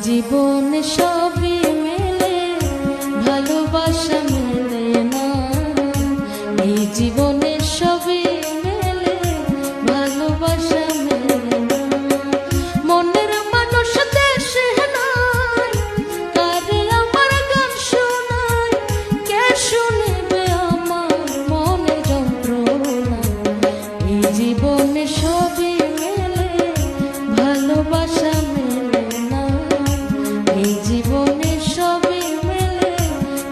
জীবনে সবই মেলে, ভালোবাসা মেলে না। এই জীবনে সবই মেলে, ভালোবাসা মেলে না। মনের মানুষ দেশে নাই, কারে আমার গান শোনায়, কে শুনিবে আমার মনে যন্ত্রণা। এই জীবনে সবই মেলে, ভালোবাসা মেলে না। এই জীবনে সবই মেলে,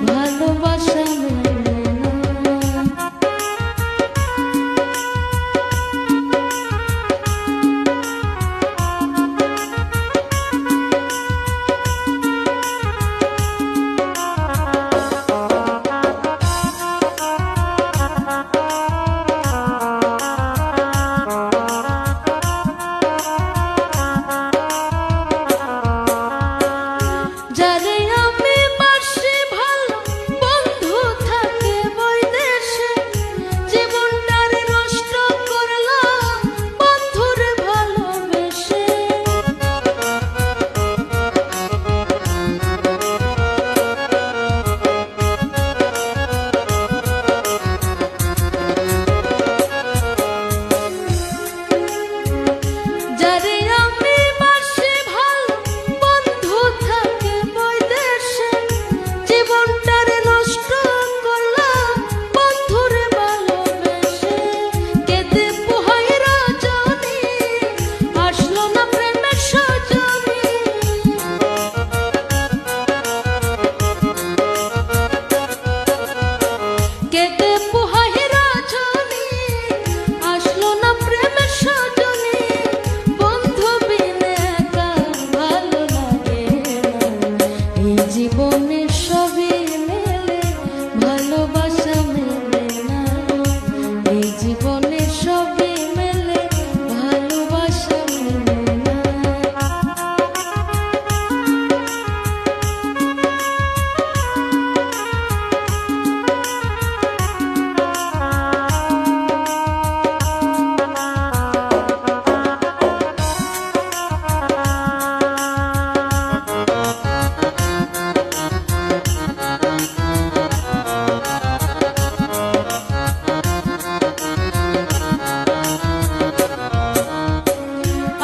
ভালোবাসা মেলে না। যারে আমি বাসি ভালো, বন্ধু থাকে বৈদেশে, জীবনটার নষ্ট করলাম বন্ধুরে ভালোবেসে। যারে আমি বাসি ভালো, বন্ধু থাকে বৈদেশে, জীবনটার নষ্ট করলাম বন্ধুরে ভালোবেসে। কেঁদে পোহাই রজনী, আসলো না প্রেমের সজনী। কেঁদে পোহাই রজনী, আসলো না প্রেমের সজনী। বন্ধু বিনে একা ভালো লাগে না। এই জীবনে সবই মেলে, ভালোবাসা মেলে না। এই জীবনে সবই মেলে, ভালোবাসা মেলে না।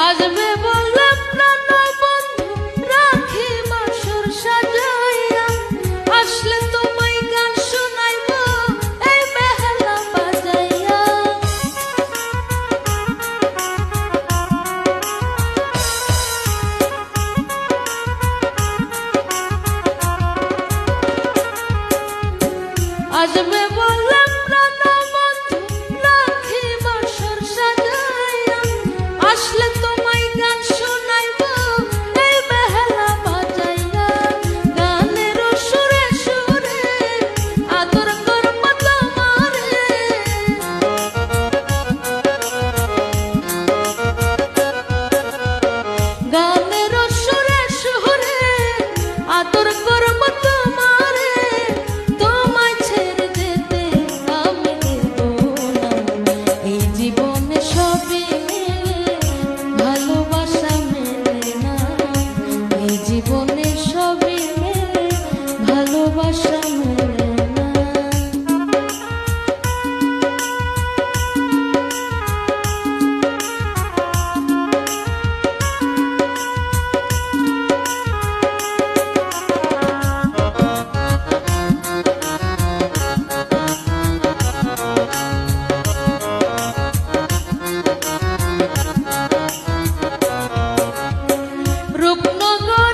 আসবে বললে প্রাণ বন্ধু, রাখি বাসর সাজাইয়া, আসলে তোমায় গান শোনাইব এই বেহালা বাজাইয়া। আসবে বললে প্রাণ বন্ধু, রাখি বাসর সাজাইয়া, আসলে তোমায় গান শোনাইব এই বেহালা বাজাইয়া। গানের সুরে সুরে আদর করব তোমারে, গানের সুরে সুরে আদর করব তোমারে। তোমায় ছেড়ে যেতে আমি দেব না। এই জীবনে সবই মেলে, ভালোবাসা মেলে না। এই জীবনে সবই মেলে, ভালোবাসা মেলে না। রূপনগর